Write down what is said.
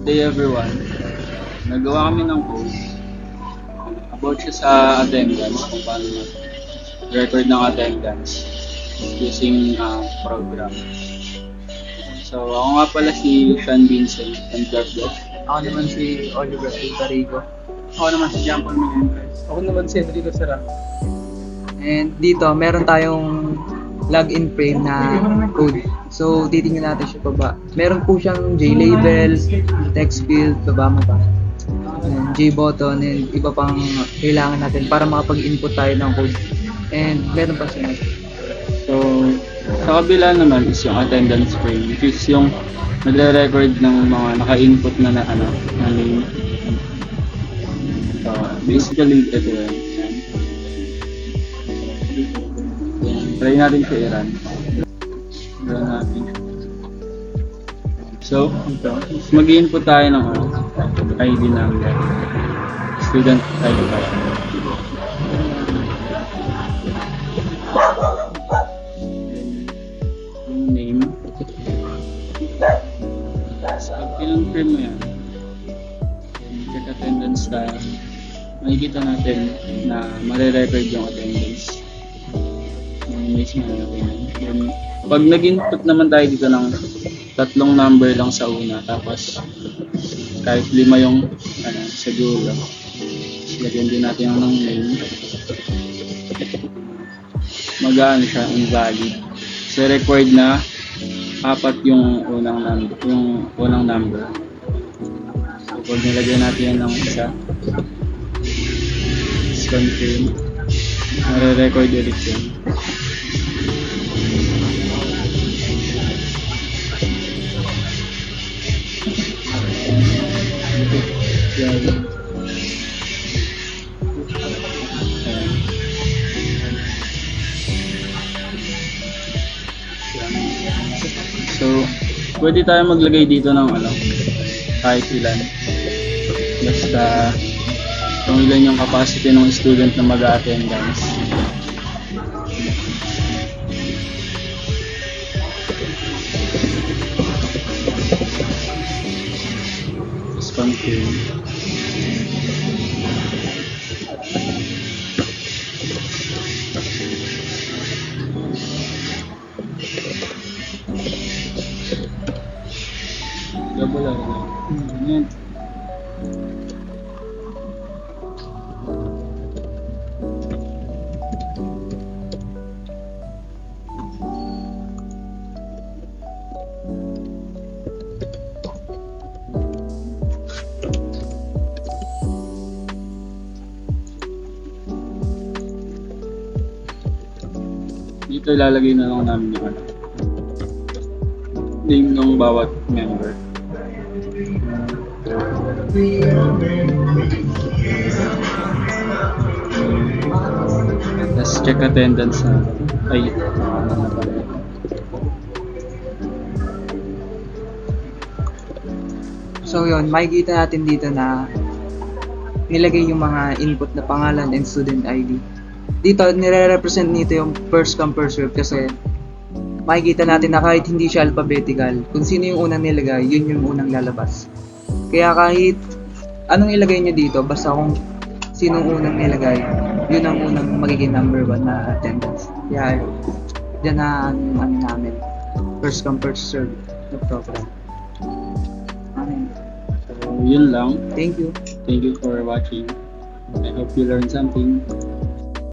day everyone. Nagawa kami ng post about siya sa attendance, kung paano record ng attendance using program. So ako nga pala si Sean Vincent and George. Ako naman si Oliver Altarico. Ako naman si John Paul Menendez. Ako naman si Enrico Sara. And dito, meron tayong login frame na code. So, titingnan natin siya baba. Meron po siyang J-label, text field, baba mo pa. And J-button, and iba pang kailangan natin para makapag-input tayo ng code. And meron pa siya. So sa kabila naman is yung attendance frame, which is yung nagre-record ng mga naka-input na name. So basically ito yan. Try natin siya i-run. Run natin. So, ito. Mag-input tayo ng ID number. Student ID number. Yung name. So, pag pinag-confirm mo yan, check attendance tayo. Makikita natin na mare-record yung attendance. Mismo natin. Then, pag nag-input naman tayo dito ng tatlong number lang sa una, tapos kahit 5 yung sa dulo, lagyan din natin yung name, mag-ano siya, invalid. So required na 4 yung unang number. So pag nilagyan natin yan ng isa, is confirm, nare-record ulit yun. So, pwede tayo maglagay dito ng kahit ilan. Basta kung ilan yung capacity ng student na mag-attendance. Just confirm. Double lang. Ayan. Dito ilalagay na lang namin yung name ng bawat member. Tapos check attendance na. Ay, So yun, makikita natin dito na nilagay yung mga input na pangalan and student ID. Dito, nire-represent nito yung first come first serve kasi makikita natin na kahit hindi siya alphabetical, kung sino yung unang nilagay, yun yung unang lalabas. Kaya kahit anong ilagay nyo dito, basta kung sinong unang nilagay, yun ang unang magiging number 1 na attendance. Kaya dyan na namin, first come first serve na program. so yun lang. Thank you. Thank you for watching. I hope you learned something.